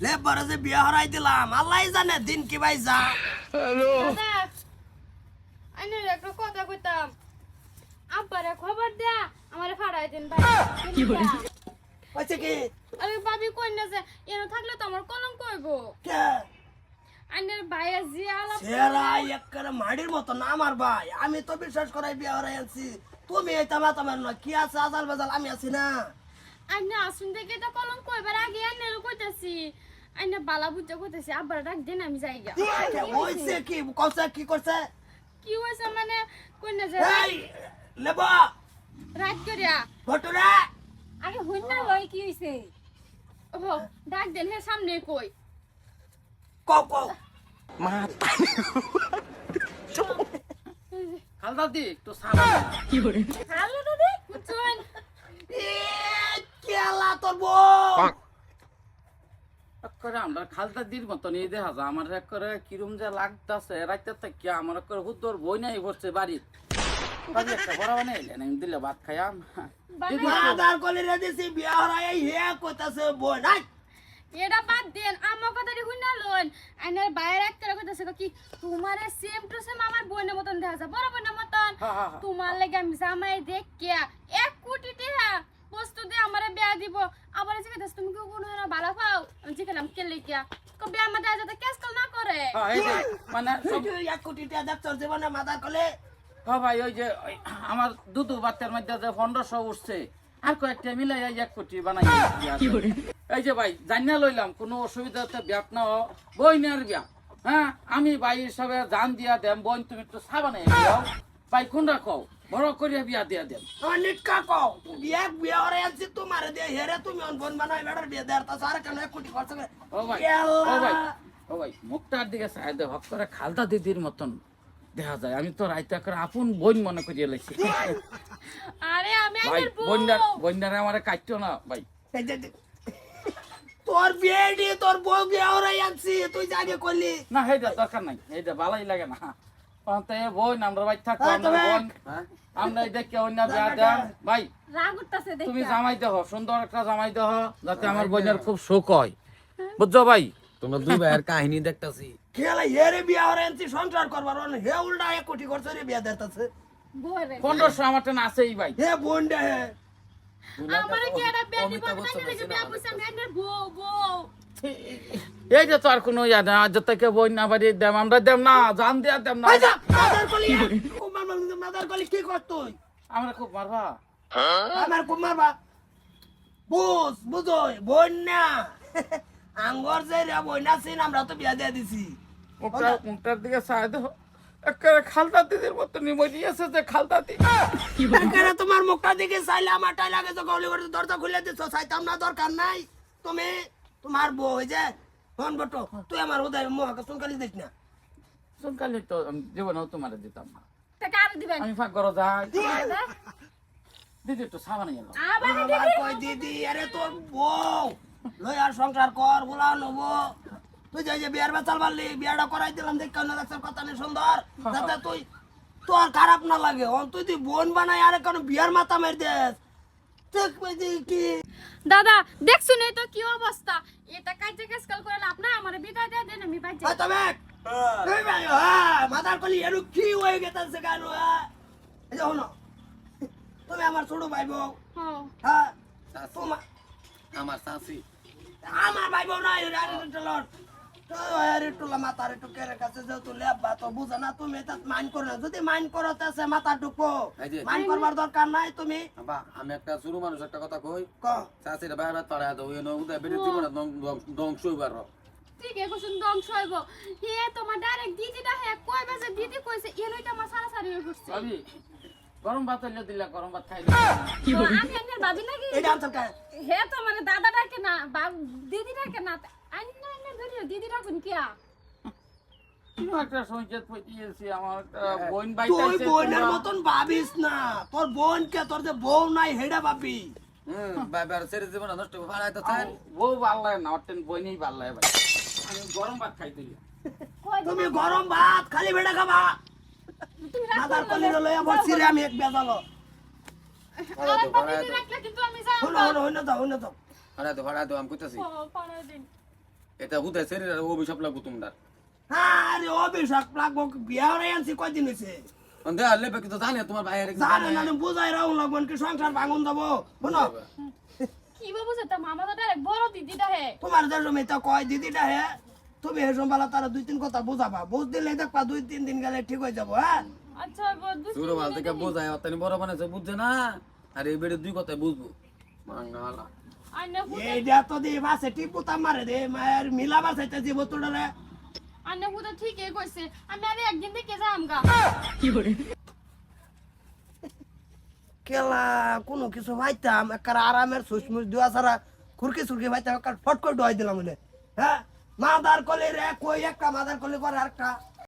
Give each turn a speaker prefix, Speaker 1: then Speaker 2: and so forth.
Speaker 1: লেবারে যে বিয়া হরাই দিলাম আল্লাহ জানে দিন কি ভাই যা।
Speaker 2: হ্যালো
Speaker 3: দাদা আমি একটা কথা কইতাম আব্বারে খবর দেয়া আমারে ফাড়াই দেন ভাই
Speaker 2: কি বলে?
Speaker 1: হচ্ছে কি
Speaker 3: আরে ভাবি কই না যে এনে থাকলে তো আমার কলঙ্ক হইব
Speaker 1: কে
Speaker 3: আইনের ভাইয়া জি আলাপ
Speaker 1: সেরা একেবারে মাড়ির মতো না আমার ভাই, আমি তো বিশ্বাস করাই বিয়া হরাই আনছি, তুমি এই তোমার না কি আছে আজাল বাজাল আমি আছি না।
Speaker 3: আইনে আসুন দেখে তো কলঙ্ক হইবার আগে আইনের কইতাছি আইনে বালা বুঝা কইতাছি আব্বারে ডাক দেন আমি যাই গা
Speaker 1: হইছে কি কইছে কি করছে
Speaker 3: কি হইছে মানে কই না যে
Speaker 1: এই লেবা
Speaker 3: রাত করিয়া
Speaker 1: ভটুরা
Speaker 3: আগে হইন না লই কি হইছে ও ডাক দেন হে সামনে কই
Speaker 1: কও কও
Speaker 4: খালদাদি একটু সাবান
Speaker 2: কি বলে?
Speaker 3: হ্যালো দাদি বুঝছেন
Speaker 1: এ কেলা তোর বউ
Speaker 4: করে আমরা খালদাদির মতন এই দেখা যায় আমার এক করে কিরম যে লাগতাছে রাইতে থেকে আমার করে হুদ্দর বই নাই বসছে বাড়ির কাজে একটা বড় বানাইলেন আমি দিলে ভাত খাইয়াম দিদি
Speaker 1: আদার কলি রে দিছি বিয়া হরাই হে কইতাছে বই নাই
Speaker 3: এটা বাদ দেন আমার কথাটি শুনা লন আইনার বাইরে একটা কইতাছে কি তোমারে সেম টু সেম আমার বোনের মতন দেখা যায় বড় বোনের মতন
Speaker 4: হ্যাঁ, হ্যাঁ, হ্যাঁ।
Speaker 3: তোমার লাগি আমি জামাই দেখ কে 1 কোটি টাকা বস্তু দিয়ে আমারে বিয়া দিব আবার জিজ্ঞাসা তুমি কি কোনো না ভালো পাও আমি জিজ্ঞাসলাম কে লিখিয়া কো বিয়া মধ্যে যাতে কেস কল না করে
Speaker 4: হ্যাঁ, এই যে, মানে সব
Speaker 1: তুই 1 কোটি টাকা দেখছস জীবনে মাথা কলে
Speaker 4: হ্যাঁ ভাই ওই যে ওই আমার দুধু বাচ্চার মধ্যে যে 1500 উঠছে আর কয়েকটা মিলাই 1 কোটি বানাই
Speaker 2: কি বলে?
Speaker 4: এই যে ভাই জানিয়া লইলাম কোনো অসুবিধা হতে বিয়াত না বইনের বিয়া হ্যাঁ আমি ভাই হিসাবে জান দিয়া দেম বোন তুমি একটু সাবানে দিও ভাই কোন রাখো বড় করিয়া বিয়া দিয়া দেন
Speaker 1: আমার নিটকা কও বিয়া বিয়া হরাই আনছি তোমার দে হেরে তুমি অন বানাই বেড়ার বিয়া দেয়ার তা সারা কেন 1 কোটি খরচ করে
Speaker 4: ও ভাই ও ভাই ও ভাই মুখটার দিকে চাই দে হক করে খালদা দিদির মতন দেখা যায় আমি তো রাইতে করে আপন বোন মনে করিয়া লাইছি
Speaker 3: আরে আমি
Speaker 4: ভাই
Speaker 3: আইনার বউ
Speaker 4: বন্যারে আমারে কাটতো না ভাই
Speaker 1: এই যে তোর বিয়েডি তোর বউ বিয়া হরাই আনছি তুই জাগে কইলি
Speaker 4: না হেইটা দরকার নাই এইটা ভালোই লাগে না অন্তে বোন আমরা ভাই থাকবো
Speaker 1: হ্যাঁ,
Speaker 4: আমরা
Speaker 1: তবে-
Speaker 4: বোন আমরা এই দেখে অন্য বিয়া দেন ভাই
Speaker 3: রাগ উঠতাছে দেখ
Speaker 4: তুমি জামাই দেহ সুন্দর একটা জামাই দেহ যাতে আমার বোনের খুব সুখ হয় বুঝছো ভাই
Speaker 5: তোমরা দুই ভাইয়ের কাহিনী দেখতাছি
Speaker 1: খেলা হেরে বিয়া হরাই আনছি সংসার করবার হে উল্টা 1 কোটি খরচ করে বিয়া দেতাছে
Speaker 3: বরে
Speaker 4: 1500 আমার টেন আছেই ভাই
Speaker 1: হে বোন দে হে
Speaker 3: আমারে কি এটা বিয়া দিব আমি লাগে বিয়া কইছি আমি আইনার বউ বউ
Speaker 4: এইটা তো আর কোনো ইয়া না আজ থেকে বোন না বাড়ি দেম আমরা দেম না জান দিয়া দেম না
Speaker 1: আচ্ছা মাদার কলি কুমার মাদার কলি কি কর তুই
Speaker 4: আমরা খুব মারবা
Speaker 1: আমার কুমার বা বুঝোই বোন না আঙ্গর যে রে বোন আছিন আমরা তো বিয়া দিয়ে দিছি
Speaker 4: মুখটার দিকে চাই দেহ একেবারে খালতা দিদির মতো নিমই দিয়েছে যে খালতা দি
Speaker 1: কেন তোমার মুখটা দিকে চাইলে আমার টাই লাগে তো গলি করে দরজা খুলে দিছো চাইতাম না দরকার নাই তুমি তোমার বউ ওই যে ফোন বটো তুই আমার উদয় মুখে চুনকালি দিস না
Speaker 4: শুনকালি তো আমি জীবনেও তোমার দিতাম না
Speaker 3: টাকা আর দিবেন
Speaker 4: আমি ফাঁক করো যাই দিদি একটু সাবানে গেল
Speaker 3: আবার
Speaker 1: আবার কই দিদি আরে তোর বউ লই আর সংসার কর বলা নবো তুই যাই যে বিয়ার বেচাল পারলি বিয়াটা করাই দিলাম দেখ কেন দেখছর কথা নেই সুন্দর যাতে তুই তোর খারাপ না লাগে তুই তুই বোন বানাই আর কেন বিয়ার মাথা মের দেস ঠিক বুঝি কি
Speaker 3: দাদা দেখছুন এই তো কি অবস্থা এটা কাজে কাজকাল করে লাভ না আমারে বিদায় দিয়ে দেন আমি বাজে
Speaker 1: তবে তুই ভাই হ্যাঁ মাথার কলি এরু কি হয়ে গেছে কেন এই যে হনো তুমি আমার ছোট ভাই বউ
Speaker 3: হ্যাঁ
Speaker 1: হ্যাঁ
Speaker 5: চাচি,
Speaker 1: তোমার
Speaker 5: আমার চাচি
Speaker 1: আমার ভাই বউ নাই টলর টুলা মাথার একটু কেড়ে কাছে যেহেতু লেবা তো বুঝে না তুমি তাত মাইন করো না যদি মাইন করো তাছে মাথা ঢুকবো
Speaker 5: এই যে-
Speaker 1: মাইন করবার দরকার নাই তুমি
Speaker 5: আব্বা আমি একটা শুরু মানুষ একটা কথা কই
Speaker 1: ক
Speaker 5: চাচির বাইরে তাড়া দাও এনো উদয় বেড়ে জীবনে ধ্বংস হইবার
Speaker 3: ঠিক আছে কোন ধ্বংস হইব হে তোমার ডাইরেক্ট দিদিটা হে কই বাজে দিদি কইছে এনইটা আমার সারা সারি হয়ে পড়ছে
Speaker 4: ভাবি গরম ভাত হইলে দিলা গরম ভাত খাইলে
Speaker 2: কি বলে?
Speaker 3: আমি আইনের ভাবি লাগি
Speaker 1: এটা আনসার কা
Speaker 3: হে তো মানে দাদা ডাকে না দিদি ডাকে না আইনের আইনের ভিডিও দিদি ডাকুন কিয়া
Speaker 4: কিনো একটা সংকেত পাইতেছি আমার একটা বোন
Speaker 1: তুই
Speaker 4: বাইতাইছে
Speaker 1: বোনের মতন ভাবিস না তোর বোন কে তোর যে বউ নাই হেডা ভাবি
Speaker 5: বাইবার ছেড়ে জীবন নষ্ট বাড়াই তো চাই
Speaker 4: বউ ভাল লাগে না অটেন বইনেই ভাল লাগে ভাই আমি গরম ভাত খাইতে
Speaker 3: কই
Speaker 1: তুমি গরম ভাত খালি বেড়া খাবা
Speaker 3: তুমি
Speaker 1: মাথার কলি লইয়া বলছি রে আমি এক বেজালো
Speaker 3: আরেকবার দিদি রাখলে কিন্তু আমি যাব
Speaker 1: হইনা হইনা হইনা দাও হইনা দাও
Speaker 5: ভাড়া দাও আমি কইতাছি
Speaker 3: পাড়া দিন
Speaker 5: এটা হুতে শরীরের অভিশাপ লাগবো তোমার
Speaker 1: আরে অভিষেক লাগবো বিয়া হয়ে আনছি কয়দিন হয়েছে
Speaker 5: দে আলে বেকি তো জানি তোমার ভাইয়ের
Speaker 1: জানে না বুঝাই রাখুন লাগবো কি সংসার ভাঙুন যাবো শোনো
Speaker 3: কি বাবু যেটা মামা তো ডাইরেক্ট বড় দিদিটা হে
Speaker 1: তোমার যে সময় তা কয় দিদিটা হে তুমি হে সম্বালা তারা 2-3 কথা বুঝাবা বুঝ দিলে দেখবা 2-3 দিন গেলে ঠিক হয়ে যাবো হ্যাঁ
Speaker 3: আচ্ছা দুই
Speaker 5: সুরো ভাল থেকে বোঝায় অতনি বড় বানাইছে বুঝছে না আর এই বেড়ে দুই কথাই বুঝবো মাঙ্গালা
Speaker 3: আন্না
Speaker 1: এইটা তো দিয়ে বাসে টিপুতা মারে দে মায়ের মিলাবার চাইতে জীব তোড়ে
Speaker 3: আন্না হুদা ঠিকই কইছে আমি আরে একদিন থেকে যাম গা
Speaker 2: কি করে
Speaker 1: কেলা কোনো কিছু ভাইতাম একটা আরামের সুসমুস দেওয়া ছাড়া খুরকি সুরকি ভাইতাম একটা ফট করে ডয় দিলাম বলে হ্যাঁ মাদার কলে রে কই একটা মাদার কলে পরে আরেকটা